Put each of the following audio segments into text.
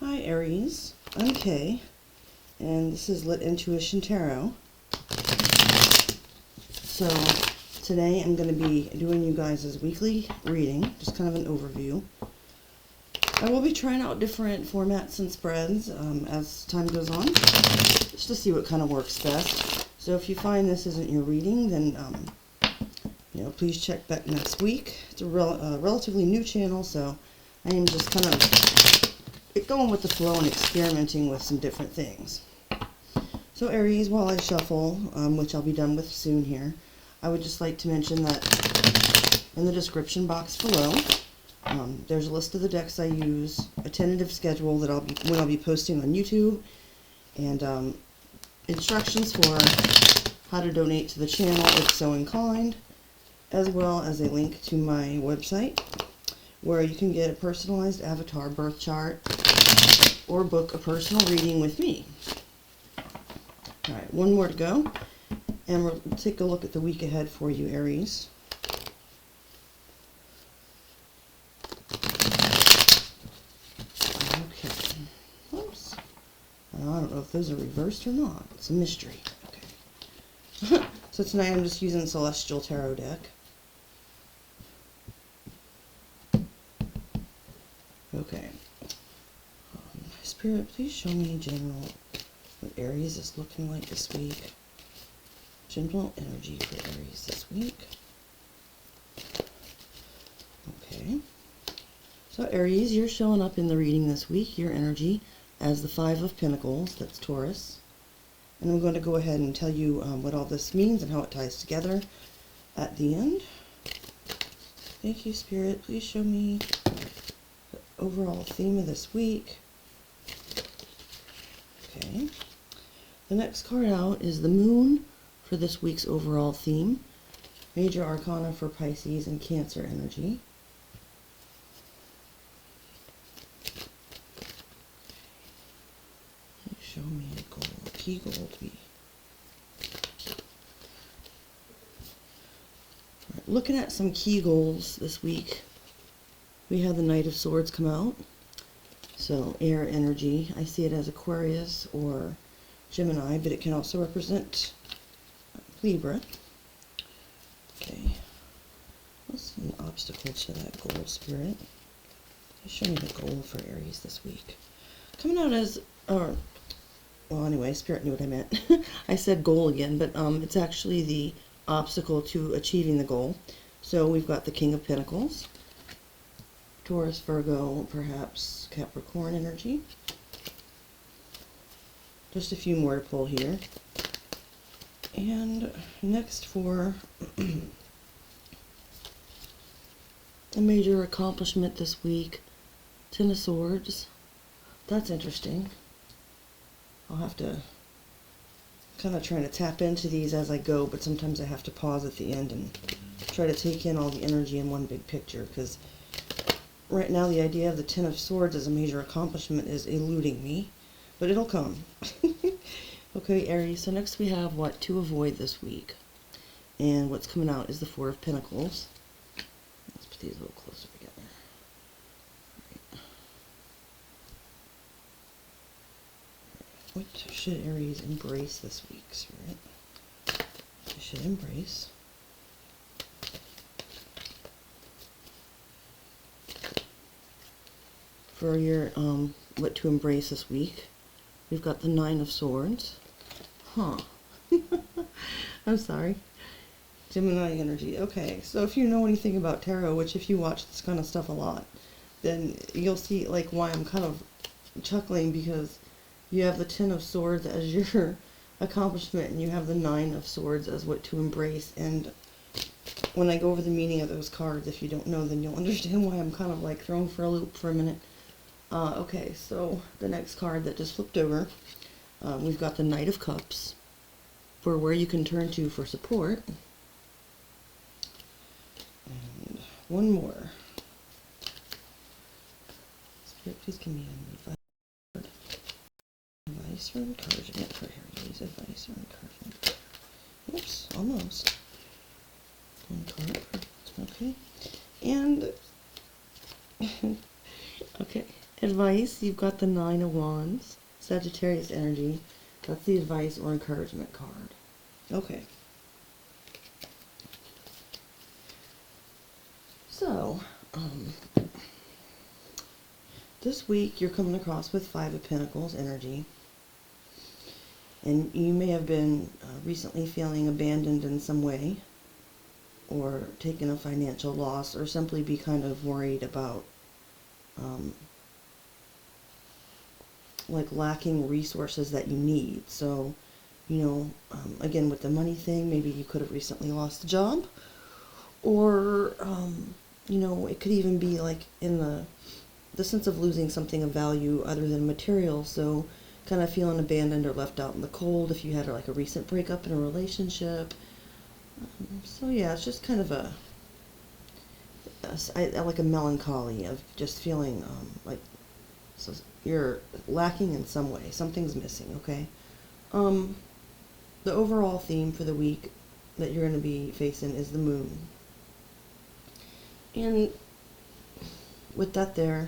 Hi Aries, I'm Kay, and this is Lit Intuition Tarot. So today I'm going to be doing you guys' weekly reading, just kind of an overview. I will be trying out different formats and spreads as time goes on, just to see what kind of works best. So if you find this isn't your reading, then please check back next week. It's a relatively new channel, so I am just kind of going with the flow and experimenting with some different things. So Aries, while I shuffle, which I'll be done with soon here, I would just like to mention that in the description box below, there's a list of the decks I use, a tentative schedule that I'll be posting on YouTube, and instructions for how to donate to the channel if so inclined, as well as a link to my website where you can get a personalized avatar birth chart or book a personal reading with me. Alright, one more to go, and we'll take a look at the week ahead for you, Aries. Okay. Oops. I don't know if those are reversed or not. It's a mystery. Okay. So tonight I'm just using Celestial Tarot deck. Okay. Spirit, please show me in general what Aries is looking like this week. General energy for Aries this week. Okay. So Aries, you're showing up in the reading this week, your energy, as the Five of Pentacles, that's Taurus. And I'm going to go ahead and tell you what all this means and how it ties together at the end. Thank you, Spirit. Please show me the overall theme of this week. Okay. The next card out is the Moon for this week's overall theme. Major Arcana for Pisces and Cancer energy. Show me a goal, key goal to be. Right, looking at some key goals this week, we have the Knight of Swords come out. So air energy, I see it as Aquarius or Gemini, but it can also represent Libra. Okay, what's an obstacle to that goal, Spirit? Show me the goal for Aries this week. Coming out as, well anyway, Spirit knew what I meant. I said goal again, but it's actually the obstacle to achieving the goal. So we've got the King of Pentacles, Taurus, Virgo, perhaps Capricorn energy. Just a few more to pull here. And next for a major accomplishment this week, Ten of Swords. That's interesting. I'll have to kind of trying to tap into these as I go, but sometimes I have to pause at the end and try to take in all the energy in one big picture, because right now the idea of the Ten of Swords as a major accomplishment is eluding me, but it'll come. Okay, Aries, so next we have what to avoid this week. And what's coming out is the Four of Pentacles. Let's put these a little closer together. Right. What should Aries embrace this week, Spirit? I should embrace. For your what to embrace this week, we've got the Nine of Swords. Huh. I'm sorry. Gemini energy. Okay, so if you know anything about tarot, which if you watch this kind of stuff a lot, then you'll see like why I'm kind of chuckling, because you have the Ten of Swords as your accomplishment and you have the Nine of Swords as what to embrace. And when I go over the meaning of those cards, if you don't know, then you'll understand why I'm kind of like thrown for a loop for a minute. Okay, so the next card that just flipped over, we've got the Knight of Cups, for where you can turn to for support. And one more. Spirit, please give me an advice or encouragement for Aries. Advice or encouragement. Oops, almost. One card. Okay. And okay. Advice, you've got the Nine of Wands, Sagittarius energy. That's the advice or encouragement card. Okay. So, this week you're coming across with Five of Pentacles energy. And you may have been recently feeling abandoned in some way, or taken a financial loss, or simply be kind of worried about like lacking resources that you need. So, you know, again, with the money thing, maybe you could have recently lost a job, or, you know, it could even be like in the sense of losing something of value other than material. So kind of feeling abandoned or left out in the cold if you had like a recent breakup in a relationship. So yeah, it's just kind of I like a melancholy of just feeling like, so you're lacking in some way. Something's missing, okay? The overall theme for the week that you're going to be facing is the moon. And with that there,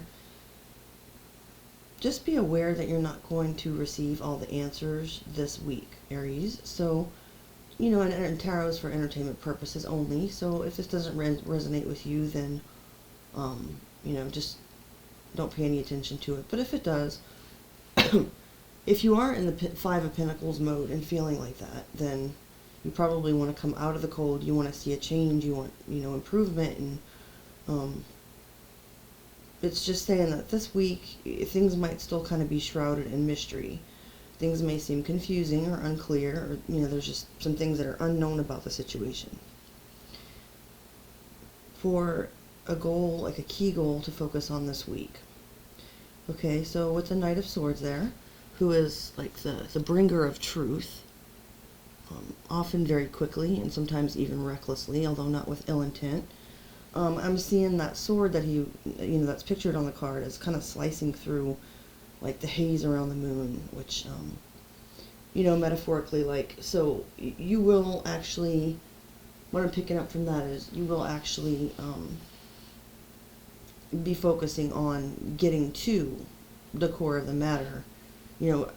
just be aware that you're not going to receive all the answers this week, Aries. So, you know, and tarot is for entertainment purposes only. So if this doesn't resonate with you, then, you know, just don't pay any attention to it. But if it does, if you are in the Five of Pentacles mode and feeling like that, then you probably want to come out of the cold. You want to see a change. You want, you know, improvement. And it's just saying that this week things might still kind of be shrouded in mystery. Things may seem confusing or unclear, or, you know, there's just some things that are unknown about the situation. For a goal, like a key goal to focus on this week. Okay, so with the Knight of Swords there, who is like the bringer of truth, often very quickly and sometimes even recklessly, although not with ill intent. I'm seeing that sword that you know, that's pictured on the card as kind of slicing through like the haze around the moon, which, you know, metaphorically, like, so you will actually, what I'm picking up from that is you will actually be focusing on getting to the core of the matter, you know,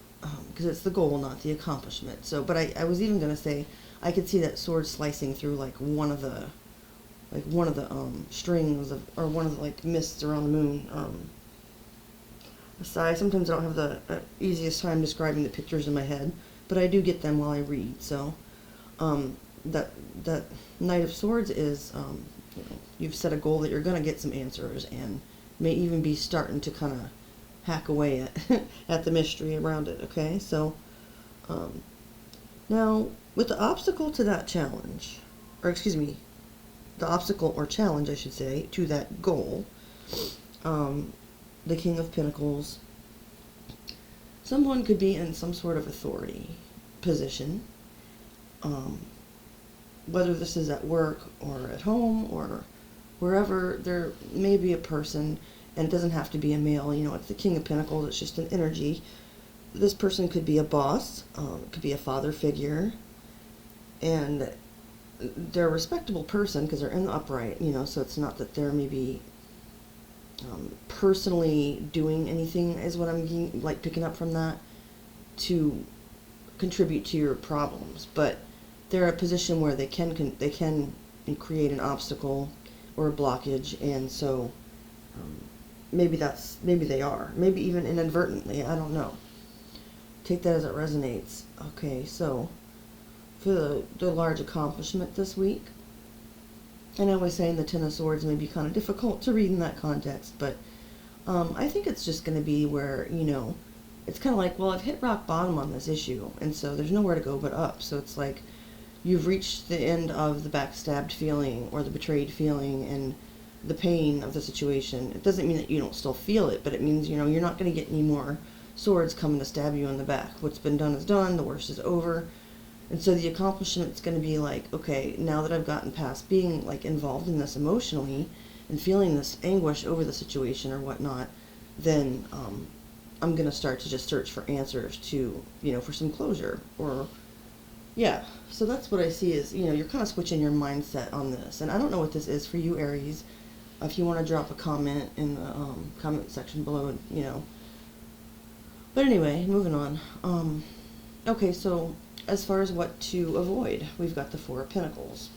because it's the goal, not the accomplishment. So, but I was even going to say, I could see that sword slicing through like one of the strings of, or one of the like mists around the moon. So sometimes I don't have the easiest time describing the pictures in my head, but I do get them while I read. So that Knight of Swords is, you know, you've set a goal that you're going to get some answers, and may even be starting to kind of hack away at at the mystery around it. Okay, so now with the obstacle to that challenge, or excuse me, the obstacle or challenge, I should say, to that goal, the King of Pentacles, someone could be in some sort of authority position, whether this is at work or at home or wherever. There may be a person, and it doesn't have to be a male, you know, it's the King of Pentacles, it's just an energy. This person could be a boss, it could be a father figure, and they're a respectable person because they're in the upright, you know, so it's not that they're maybe personally doing anything, is what I'm like picking up from that, to contribute to your problems, but they're in a position where they can create an obstacle or a blockage, and so maybe they are, maybe even inadvertently, I don't know. Take that as it resonates. Okay, so for the large accomplishment this week, and I was saying the Ten of Swords may be kind of difficult to read in that context, but I think it's just going to be where, you know, it's kind of like, well, I've hit rock bottom on this issue, and so there's nowhere to go but up. So it's like you've reached the end of the backstabbed feeling or the betrayed feeling and the pain of the situation. It doesn't mean that you don't still feel it, but it means, you know, you're not going to get any more swords coming to stab you in the back. What's been done is done. The worst is over. And so the accomplishment's going to be like, okay, now that I've gotten past being like involved in this emotionally and feeling this anguish over the situation or whatnot, then I'm going to start to just search for answers to, you know, for some closure, or, yeah. So that's what I see is, you know, you're kind of switching your mindset on this. And I don't know what this is for you, Aries. if you want to drop a comment in the comment section below, you know. But anyway, moving on. Okay, so as far as what to avoid, we've got the Four of Pentacles.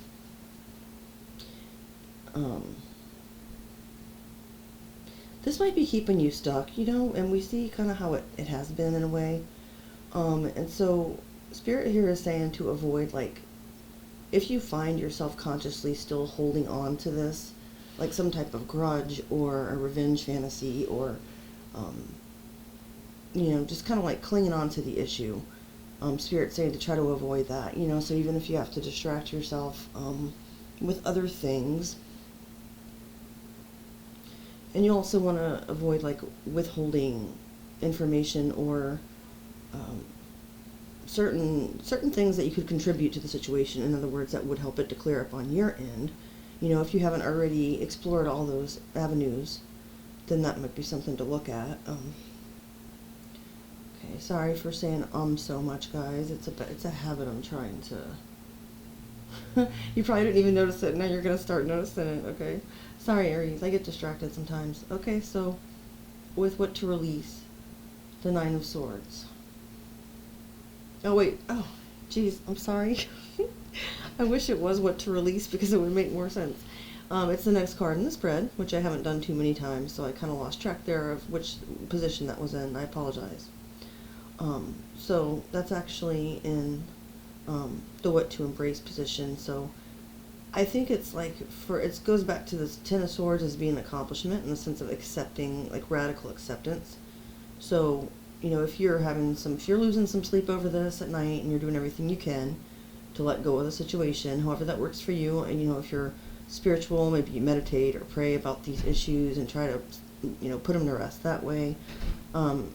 This might be keeping you stuck, you know, and we see kind of how it has been in a way. And so Spirit here is saying to avoid, like, if you find yourself consciously still holding on to this, like some type of grudge or a revenge fantasy, or, you know, just kind of like clinging on to the issue, Spirit's saying to try to avoid that, you know, so even if you have to distract yourself with other things. And you also want to avoid, like, withholding information or certain things that you could contribute to the situation. In other words, that would help it to clear up on your end. You know, if you haven't already explored all those avenues, then that might be something to look at. Okay, sorry for saying so much, guys. It's a habit I'm trying to... You probably didn't even notice it. Now you're going to start noticing it, okay? Sorry, Aries. I get distracted sometimes. Okay, so with what to release? The Nine of Swords. Oh, wait. Oh, geez. I'm sorry. I wish it was what to release, because it would make more sense. It's the next card in the spread, which I haven't done too many times, so I kind of lost track there of which position that was in. I apologize. So that's actually in the what to embrace position. So I think it's like, it goes back to this Ten of Swords as being an accomplishment in the sense of accepting, like radical acceptance. So, you know, if you're losing some sleep over this at night and you're doing everything you can to let go of the situation, however that works for you, and, you know, if you're spiritual, maybe you meditate or pray about these issues and try to, you know, put them to rest that way.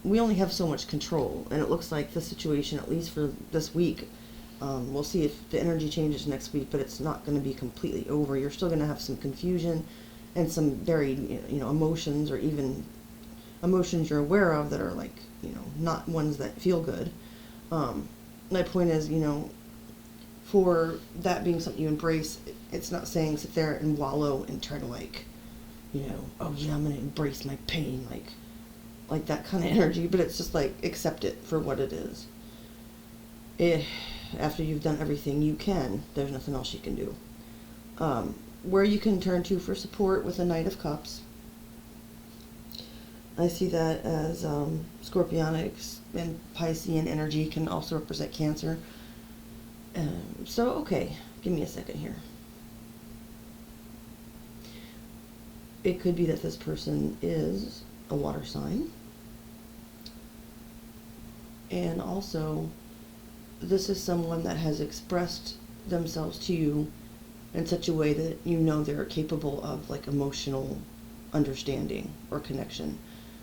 We only have so much control, and it looks like the situation, at least for this week, we'll see if the energy changes next week, but it's not going to be completely over. You're still going to have some confusion and some very, you know, emotions, or even emotions you're aware of that are, like, you know, not ones that feel good. My point is, you know, for that being something you embrace, it's not saying sit there and wallow and try to, like, you know, oh yeah, I'm going to embrace my pain, like that kind of energy, but it's just like, accept it for what it is. After you've done everything you can, there's nothing else you can do. Where you can turn to for support with the Knight of Cups, I see that as Scorpionic and Piscean energy can also represent Cancer. So, okay, give me a second here. It could be that this person is a water sign. And also, this is someone that has expressed themselves to you in such a way that you know they're capable of, like, emotional understanding or connection.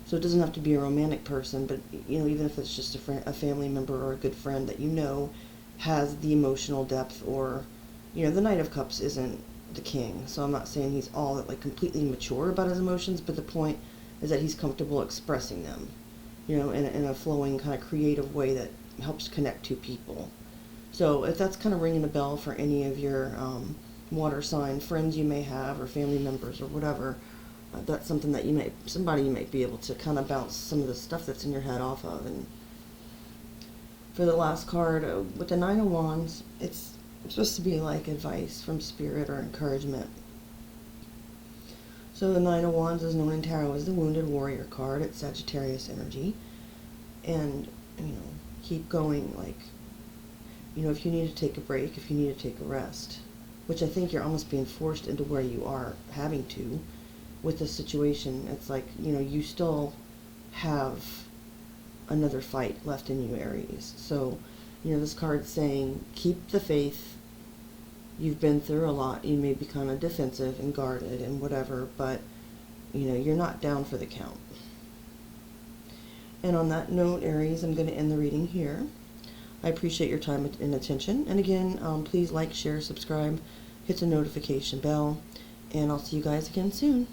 So it doesn't have to be a romantic person, but, you know, even if it's just a family member or a good friend that you know has the emotional depth, or, you know, the Knight of Cups isn't the king, so I'm not saying he's all that, like, completely mature about his emotions, but the point is that he's comfortable expressing them, you know, in a flowing, kind of creative way that helps connect two people. So if that's kind of ringing a bell for any of your water sign friends you may have, or family members, or whatever, that's something that somebody you might be able to kind of bounce some of the stuff that's in your head off of. And for the last card, with the Nine of Wands, it's supposed to be like advice from Spirit or encouragement. So the Nine of Wands is known in Tarot as the Wounded Warrior card. It's Sagittarius energy. And, you know, keep going, like, you know, if you need to take a break, if you need to take a rest, which I think you're almost being forced into where you are having to with the situation. It's like, you know, you still have another fight left in you, Aries. So, you know, this card's saying keep the faith. You've been through a lot. You may be kind of defensive and guarded and whatever, but, you know, you're not down for the count. And on that note, Aries, I'm going to end the reading here. I appreciate your time and attention. And again, please like, share, subscribe, hit the notification bell, and I'll see you guys again soon.